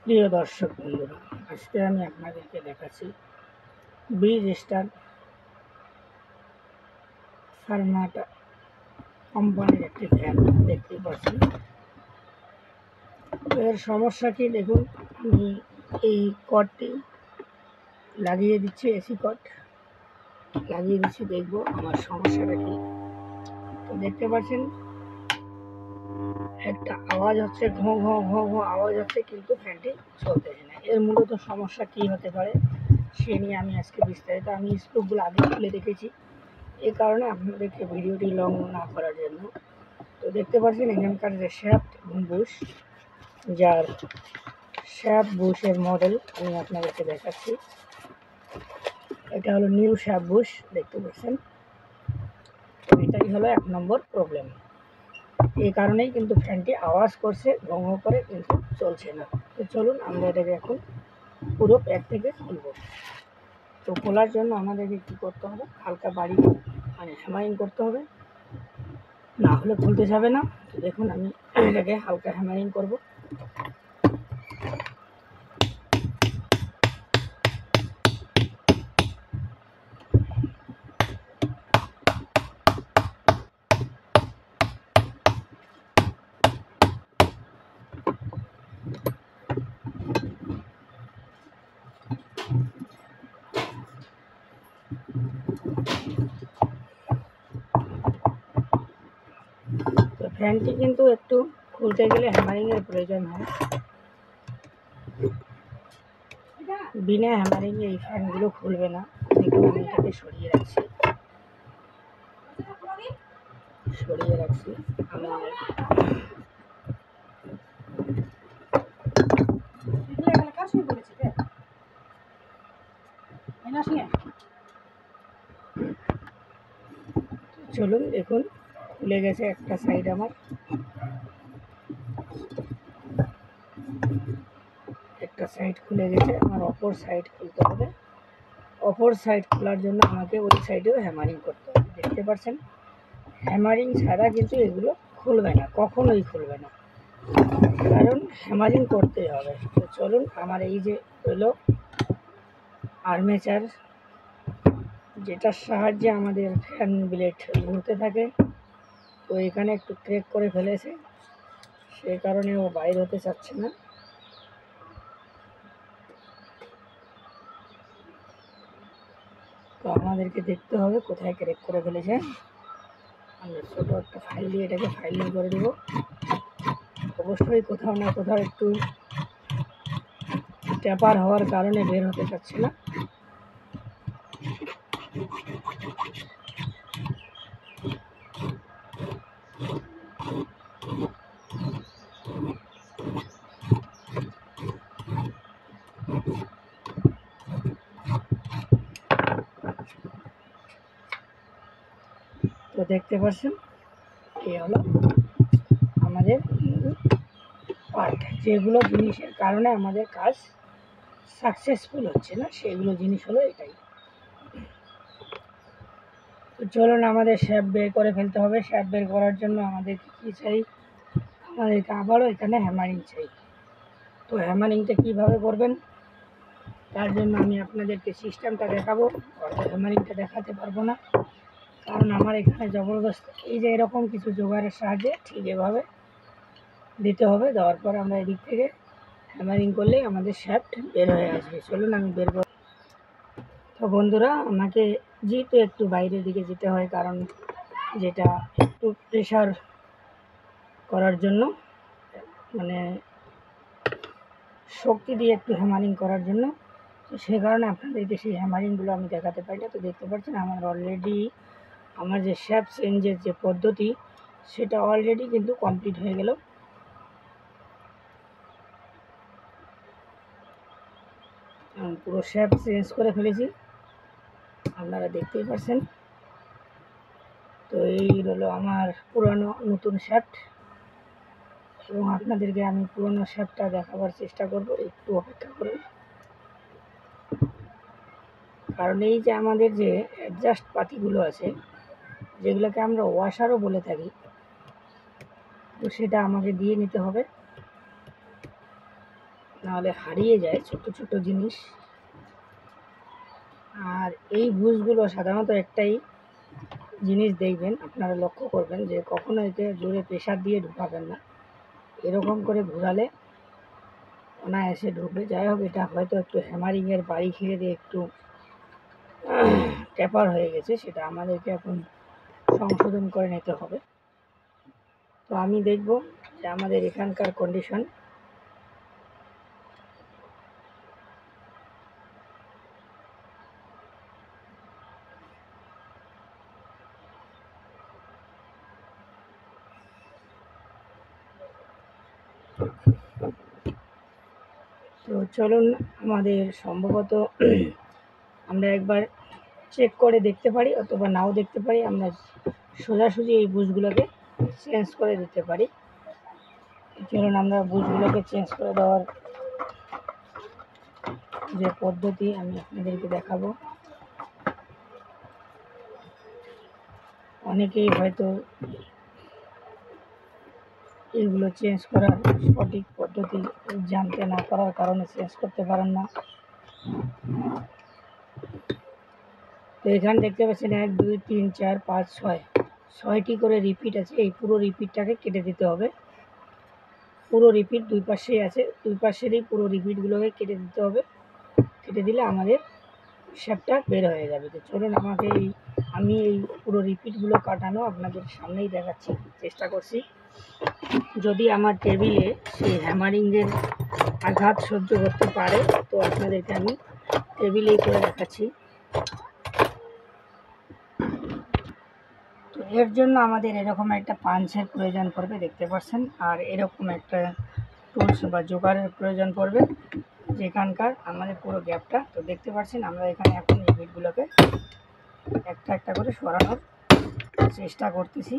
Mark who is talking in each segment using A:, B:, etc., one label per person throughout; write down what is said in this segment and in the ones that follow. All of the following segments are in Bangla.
A: প্রিয় দর্শক বন্ধুরা, আজকে আমি আপনাদেরকে দেখাচ্ছি ব্রিজ স্টার ফার্মাটা কোম্পানির একটি ফ্যান। দেখতেই পাচ্ছেন। এর সমস্যা কি দেখুন, আমি এই কর্ডটি লাগিয়ে দিচ্ছি, এসি কর্ড লাগিয়ে দিচ্ছি, দেখবো আমার সমস্যাটা কি। তো দেখতে পাচ্ছেন একটা আওয়াজ হচ্ছে, ঘো ঘো ঘো ঘো আওয়াজ হচ্ছে, কিন্তু ফ্যানটি চলতেছে না। এর মূলত সমস্যা কি হতে পারে সে নিয়ে আমি আজকে বিস্তারিত, আমি স্ক্রুপগুলো আগে খুলে রেখেছি, এই কারণে আপনাদেরকে ভিডিওটি লং না করার জন্য। তো দেখতে পাচ্ছেন এখানকার যে শ্যাফট এবং বুশ, যার শ্যাফট বুশের মডেল আমি আপনাদেরকে দেখাচ্ছি। এটা হলো নিউ শ্যাফট বুশ, দেখতে পাচ্ছেন। এটাই হলো 1 নম্বর প্রবলেম। এই কারণেই কিন্তু ফ্যানটি আওয়াজ করছে, ঘং ঘং করে, কিন্তু চলছে না। তো চলুন আমরা এটাকে এখন পুরো প্যাক থেকে খুলব। তো খোলার জন্য আমাদেরকে কী করতে হবে, হালকা বাড়ি হ্যামারিং করতে হবে, না হলে খুলতে যাবে না। তো দেখুন আমি এটাকে হালকা হ্যামারিং করব। তো ফ্যানটি কিন্তু একটু খুলতে গেলে হ্যামারিংয়ের প্রয়োজন হয়। বিনা হ্যামারিংয়ে এই ফ্যানগুলো খুলবে না। দেখুন আমি এটাকে সরিয়ে রাখছি, চলুন দেখুন খুলে গেছে একটা সাইড আমার, একটা সাইড খুলে গেছে। আমার অপর সাইড খুলতে হবে। অপর সাইড খোলার জন্য আমাকে ওই সাইডেও হ্যামারিং করতে হবে। দেখতে পাচ্ছেন হ্যামারিং ছাড়া কিন্তু এগুলো খুলবে না, কখনোই খুলবে না, কারণ হ্যামারিং করতেই হবে। তো চলুন, আমার এই যে হলো আর্মেচার, যেটার সাহায্যে আমাদের ফ্যান ব্লেড ঘুরতে থাকে, তো এখানে একটু ক্র্যাক করে ফেলেছে, সেই কারণে ও বাইর হতে চাচ্ছে না। তো আমাদেরকে দেখতে হবে কোথায় ক্র্যাক করে ফেলেছে। আমরা ছোটো একটা ফাইল দিয়ে এটাকে ফাইলিং করে দেবো। অবশ্যই কোথাও না কোথাও একটু ট্যাপার হওয়ার কারণে বের হতে চাচ্ছে না। তো দেখতে পাচ্ছেন এই হলো আমাদের পার্ট, যেগুলো জিনিসের কারণে আমাদের কাজ সাকসেসফুল হচ্ছে না, সেগুলো জিনিস হলো এটাই। তো চলুন আমাদের শ্যাফট বের করে ফেলতে হবে। শ্যাফট বের করার জন্য আমাদের কী চাই, আমাদেরকে আবারও এখানে হ্যামারিং চাই। তো হ্যামারিংটা কীভাবে করবেন তার জন্য আমি আপনাদেরকে সিস্টেমটা দেখাবো, অর্থাৎ হ্যামারিংটা দেখাতে পারবো না, কারণ আমার এখানে জবরদস্ত এই যে এরকম কিছু জোগাড়ের সাহায্যে ঠিক এভাবে দিতে হবে। দেওয়ার পর আমরা এদিক থেকে হ্যামারিং করলেই আমাদের শ্যাফট বের হয়ে আসবে। চলুন আমি বের করব। তো বন্ধুরা, আমাকে যেহেতু একটু বাইরের দিকে যেতে হয়, কারণ যেটা একটু প্রেশার করার জন্য, মানে শক্তি দিয়ে একটু হ্যামারিং করার জন্য, তো সে কারণে আপনাদেরকে সেই হ্যামারিংগুলো আমি দেখাতে পারি না। তো দেখতে পাচ্ছেন আমার অলরেডি আমার যে শ্যাফট চেঞ্জের যে পদ্ধতি, সেটা অলরেডি কিন্তু কমপ্লিট হয়ে গেল। পুরো শ্যাফট চেঞ্জ করে ফেলেছি, আপনারা দেখতেই পাচ্ছেন। তো এই হলো আমার পুরনো নতুন শ্যাফট, এবং আপনাদেরকে আমি পুরনো শ্যাফটটা দেখাবার চেষ্টা করব, একটু অপেক্ষা করুন। কারণ এই যে আমাদের যে অ্যাডজাস্ট পাতিগুলো আছে, যেগুলোকে আমরা ওয়াশারও বলে থাকি, তো সেটা আমাকে দিয়ে নিতে হবে। নাহলে হারিয়ে যায় ছোট ছোট জিনিস। আর এই বুশগুলো সাধারণত একটাই জিনিস দেখবেন, আপনারা লক্ষ্য করবেন যে কখনো এতে জোরে প্রেশার দিয়ে ঢুকাবেন না, এরকম করে ঘোরালে অনায়াসে ঢুকবে। যাই হোক, এটা হয়তো একটু হ্যামারিংয়ের বাড়ি খেয়ে দিয়ে একটু ট্যাপার হয়ে গেছে, সেটা আমাদেরকে এখন সংশোধন করে নিতে হবে। তো আমি দেখব যে আমাদের এখানকার কন্ডিশন। তো চলুন, আমাদের সম্ভবত আমরা একবার চেক করে দেখতে পারি অথবা নাও দেখতে পারি, আমরা সোজাসুজি এই বুশগুলোকে চেঞ্জ করে দিতে পারি। চলুন আমরা বুশগুলোকে চেঞ্জ করে দেওয়ার যে পদ্ধতি আমি আপনাদেরকে দেখাবো। অনেকেই হয়তো এগুলো চেঞ্জ করার সঠিক পদ্ধতি জানতে না পারার কারণে চেঞ্জ করতে পারেন না। তো এখানে দেখতে পাচ্ছেন 1 2 3 4 5 6 6টি করে রিপিট আছে। এই পুরো রিপিটটাকে কেটে দিতে হবে। পুরো রিপিট দুই পাশেই আছে, দুই পাশেরই পুরো রিপিটগুলোকে কেটে দিতে হবে। কেটে দিলে আমাদের শেপটা বের হয়ে যাবে। তো চলুন আমি এই পুরো রিপিটগুলো কাটানো আপনাদের সামনেই দেখাচ্ছি, চেষ্টা করছি। যদি আমার টেবিলে সেই হ্যামারিংয়ের আঘাত সহ্য করতে পারে তো আপনাদেরকে আমি টেবিলেই করে দেখাচ্ছি। তো এর জন্য আমাদের এরকম একটা পাঞ্চের প্রয়োজন পড়বে, দেখতে পাচ্ছেন, আর এরকম একটা টুলস বা জোগাড়ের প্রয়োজন পড়বে যেখানকার আমাদের পুরো গ্যাপটা। তো দেখতে পাচ্ছেন আমরা এখানে এখন এই বিটগুলোকে একটা একটা করে সরানোর চেষ্টা করতেছি।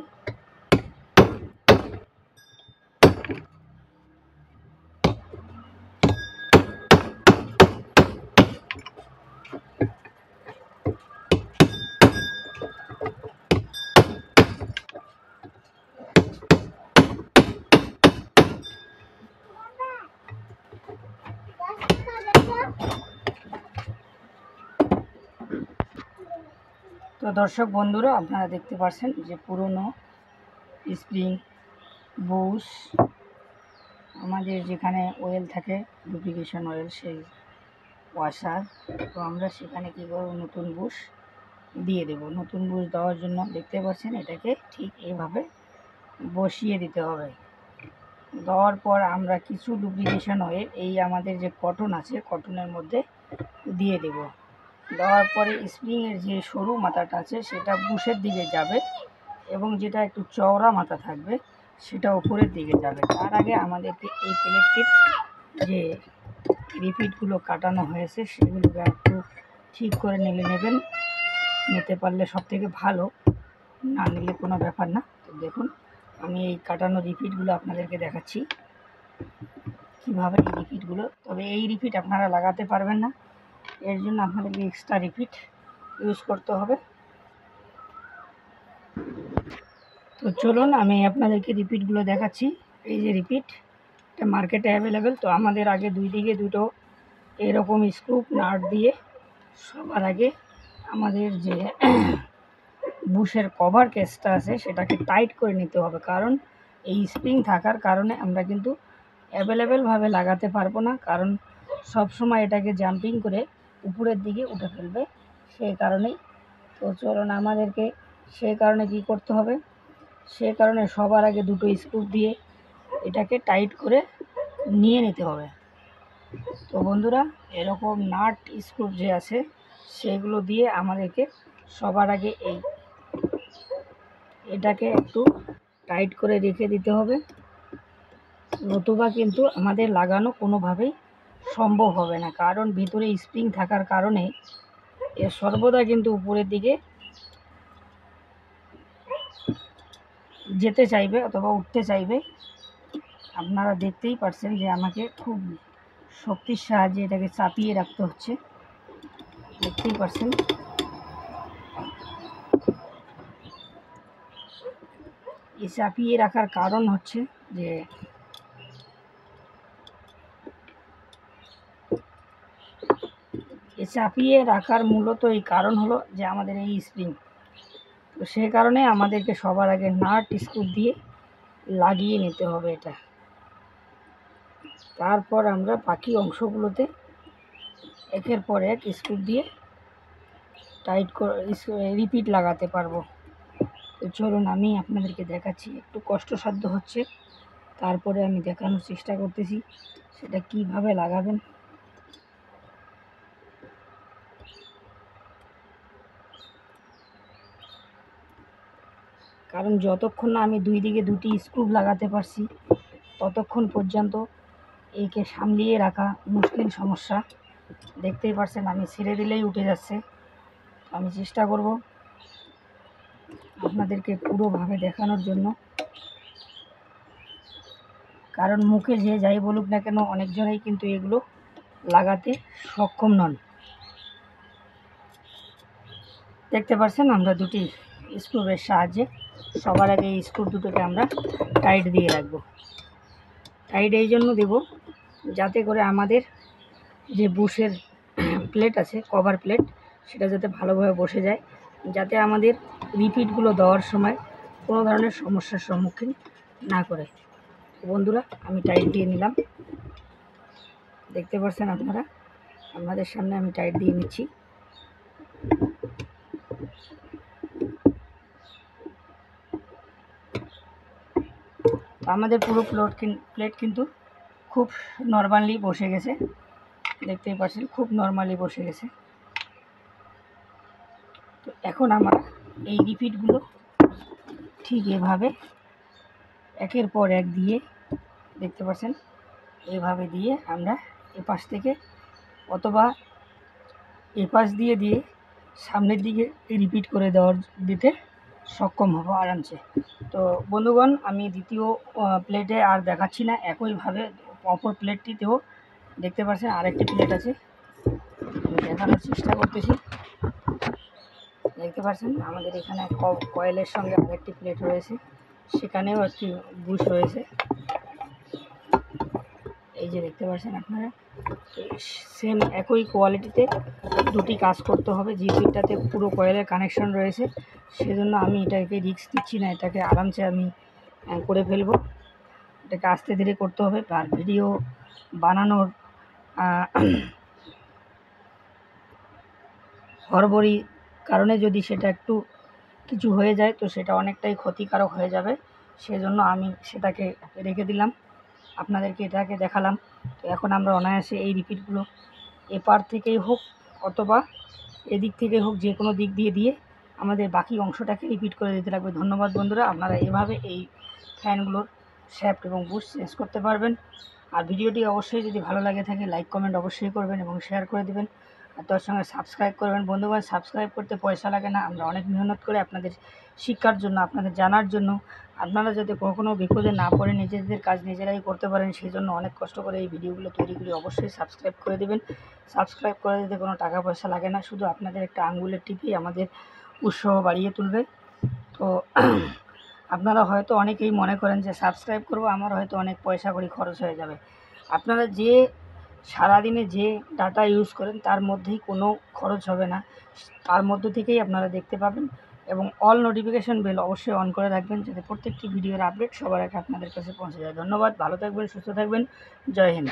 A: তো দর্শক বন্ধুরা, আপনারা দেখতে পাচ্ছেন যে পুরনো স্প্রিং বুশ, আমাদের যেখানে অয়েল থাকে লুব্রিকেশন অয়েল, সেই ওয়াশার, তো আমরা সেখানে কী করব, নতুন বুশ দিয়ে দেব। নতুন বুশ দেওয়ার জন্য দেখতে পাচ্ছেন এটাকে ঠিক এইভাবে বসিয়ে দিতে হবে। দেওয়ার পর আমরা কিছু লুব্রিকেশন অয়েল এই আমাদের যে কটন আছে কটনের মধ্যে দিয়ে দেব। দেওয়ার পরে স্প্রিংয়ের যে সরু মাথাটা আছে সেটা বুশের দিকে যাবে এবং যেটা একটু চওড়া মাথা থাকবে সেটা উপরের দিকে যাবে। তার আগে আমাদেরকে এই প্লেটটির যে রিপিটগুলো কাটানো হয়েছে সেগুলোকে একটু ঠিক করে নেবেন। নিতে পারলে সব থেকে ভালো, না নিলে কোনো ব্যাপার না। তো দেখুন আমি এই কাটানো রিপিটগুলো আপনাদেরকে দেখাচ্ছি কীভাবে এই রিপিটগুলো, তবে এই রিপিট আপনারা লাগাতে পারবেন না, এর জন্য আপনাদেরকে এক্সট্রা রিপিট ইউজ করতে হবে। তো চলুন আমি আপনাদেরকে রিপিটগুলো দেখাচ্ছি। এই যে রিপিট, এটা মার্কেটে অ্যাভেলেবেল। তো আমাদের আগে দুই দিকে দুটো এরকম স্ক্রু নাট দিয়ে সবার আগে আমাদের যে বুশের কভার কেসটা আছে সেটাকে টাইট করে নিতে হবে, কারণ এই স্প্রিং থাকার কারণে আমরা কিন্তু অ্যাভেলেবেলভাবে লাগাতে পারবো না, কারণ সব সময় এটাকে জাম্পিং করে উপরের দিকে উঠে ফেলবে, সেই কারণেই। তো চলুন আমাদেরকে সেই কারণে কি করতে হবে, সেই কারণে সবার আগে দুটো স্ক্রু দিয়ে এটাকে টাইট করে নিয়ে নিতে হবে। তো বন্ধুরা, এরকম নাট স্ক্রু যে আছে সেগুলো দিয়ে আমাদেরকে সবার আগে এটাকে একটু টাইট করে রেখে দিতে হবে, নতুবা কিন্তু আমাদের লাগানো কোনোভাবেই সম্ভব হবে না, কারণ ভিতরে স্প্রিং থাকার কারণে এ সর্বদা কিন্তু উপরের দিকে যেতে চাইবে অথবা উঠতে চাইবে। আপনারা দেখতেই পাচ্ছেন যে আমাকে খুব শক্তির সাহায্যে এটাকে চাপিয়ে রাখতে হচ্ছে, দেখতেই পাচ্ছেন। এই চাপিয়ে রাখার কারণ হচ্ছে যে চাপিয়ে রাখার মূলত এই কারণ হলো যে আমাদের এই স্প্রিং, তো সে কারণে আমাদেরকে সবার আগে নাট স্ক্রু দিয়ে লাগিয়ে নিতে হবে এটা। তারপর আমরা বাকি অংশগুলোতে একের পর এক স্ক্রু দিয়ে টাইট করে রিপিট লাগাতে পারবো। তো চলুন আমি আপনাদেরকে দেখাচ্ছি, একটু কষ্টসাধ্য হচ্ছে, তারপরে আমি দেখানোর চেষ্টা করতেছি সেটা কিভাবে লাগাবেন। কারণ যতক্ষণ না আমি দুই দিকে দুটি স্ক্রু লাগাতে পারছি ততক্ষণ পর্যন্ত একে সামলিয়ে রাখা মুশকিল সমস্যা। দেখতেই পাচ্ছেন আমি ছেড়ে দিলেই উঠে যাচ্ছে। আমি চেষ্টা করব আপনাদেরকে পুরোভাবে দেখানোর জন্য, কারণ মুখে যে যাই বলুক না কেন অনেকজনেই কিন্তু এগুলো লাগাতে সক্ষম নন। দেখতে পাচ্ছেন আমরা দুটি স্ক্রুর সাহায্যে সবার আগে এই স্ক্রু দুটোকে আমরা টাইট দিয়ে রাখবো। টাইট এই জন্য দেব যাতে করে আমাদের যে বুশের প্লেট আছে, কভার প্লেট, সেটা যাতে ভালোভাবে বসে যায়, যাতে আমাদের রিপিটগুলো দেওয়ার সময় কোনো ধরনের সমস্যার সম্মুখীন না করে। বন্ধুরা আমি টাইট দিয়ে নিলাম, দেখতে পাচ্ছেন আপনারা, আপনাদের সামনে আমি টাইট দিয়ে নিচ্ছি। আমাদের পুরো প্লেট কিন্তু খুব নরমালি বসে গেছে, দেখতেই পাচ্ছেন খুব নরমালি বসে গেছে। তো এখন আমরা এই রিপিটগুলো ঠিক এভাবে একের পর এক দিয়ে, দেখতে পাচ্ছেন এভাবে দিয়ে আমরা এপাশ থেকে অথবা এপাশ দিয়ে দিয়ে সামনের দিকে রিপিট করে দিতে সক্ষম হব আরামসে। তো বন্ধুগণ আমি দ্বিতীয় প্লেটে আর দেখাচ্ছি না, একইভাবে অপর প্লেটটিতেও দেখতে পাচ্ছেন আরেকটি প্লেট আছে, আমি দেখানোর চেষ্টা করতেছি। দেখতে পাচ্ছেন আমাদের এখানে কয়েলের সঙ্গে আরেকটি প্লেট রয়েছে, সেখানেও একটি বুশ রয়েছে, এই যে দেখতে পাচ্ছেন আপনারা। সেম একই কোয়ালিটিতে দুটি কাজ করতে হবে, যেটাতে পুরো কয়েলের কানেকশন রয়েছে, সেজন্য আমি এটাকে রিস্ক দিচ্ছি না, এটাকে আরামসে আমি করে ফেলবো। এটাকে আস্তে ধীরে করতে হবে, আর ভিডিও বানানোর হড়বড়ি কারণে যদি সেটা একটু কিছু হয়ে যায় তো সেটা অনেকটাই ক্ষতিকারক হয়ে যাবে, সেজন্য আমি সেটাকে রেখে দিলাম, আপনাদেরকে এটাকে দেখালাম। তো এখন আমরা অনায়াসে এই রিপিটগুলো এপার থেকেই হোক অথবা এদিক থেকে হোক, যে কোনো দিক দিয়ে দিয়ে আমাদের বাকি অংশটাকে রিপিট করে দিতে লাগবে। ধন্যবাদ বন্ধুরা, আপনারা এভাবে এই ফ্যানগুলোর শ্যাফট এবং বুশ চেঞ্জ করতে পারবেন। আর ভিডিওটি অবশ্যই যদি ভালো লাগে থাকে লাইক কমেন্ট অবশ্যই করবেন এবং শেয়ার করে দেবেন, আর তার সঙ্গে সাবস্ক্রাইব করবেন। বন্ধুগণ সাবস্ক্রাইব করতে পয়সা লাগে না, আমরা অনেক মেহনত করে আপনাদের শিক্ষার জন্য, আপনাদের জানার জন্য, আপনারা যাতে কখনও বিপদে না পড়ে নিজেদের কাজ নিজেরাই করতে পারেন সেই জন্য অনেক কষ্ট করে এই ভিডিওগুলো তৈরি করি। অবশ্যই সাবস্ক্রাইব করে দেবেন। সাবস্ক্রাইব করে দিতে কোনো টাকা পয়সা লাগে না, শুধু আপনাদের একটা আঙ্গুলের টিপি আমাদের উৎসাহ বাড়িয়ে তুলবে। তো আপনারা হয়তো অনেকেই মনে করেন যে সাবস্ক্রাইব করব আমার হয়তো অনেক পয়সা কড়ি খরচ হয়ে যাবে। আপনারা যে সারাদিনে যে ডাটা ইউজ করেন তার মধ্যেই কোনো খরচ হবে না, তার মধ্য থেকেই আপনারা দেখতে পাবেন। এবং অল নোটিফিকেশন বেল অবশ্যই অন করে রাখবেন যাতে প্রত্যেকটি ভিডিওর আপডেট সবার আগে আপনাদের কাছে পৌঁছে যায়। ধন্যবাদ, ভালো থাকবেন, সুস্থ থাকবেন, জয় হিন্দ।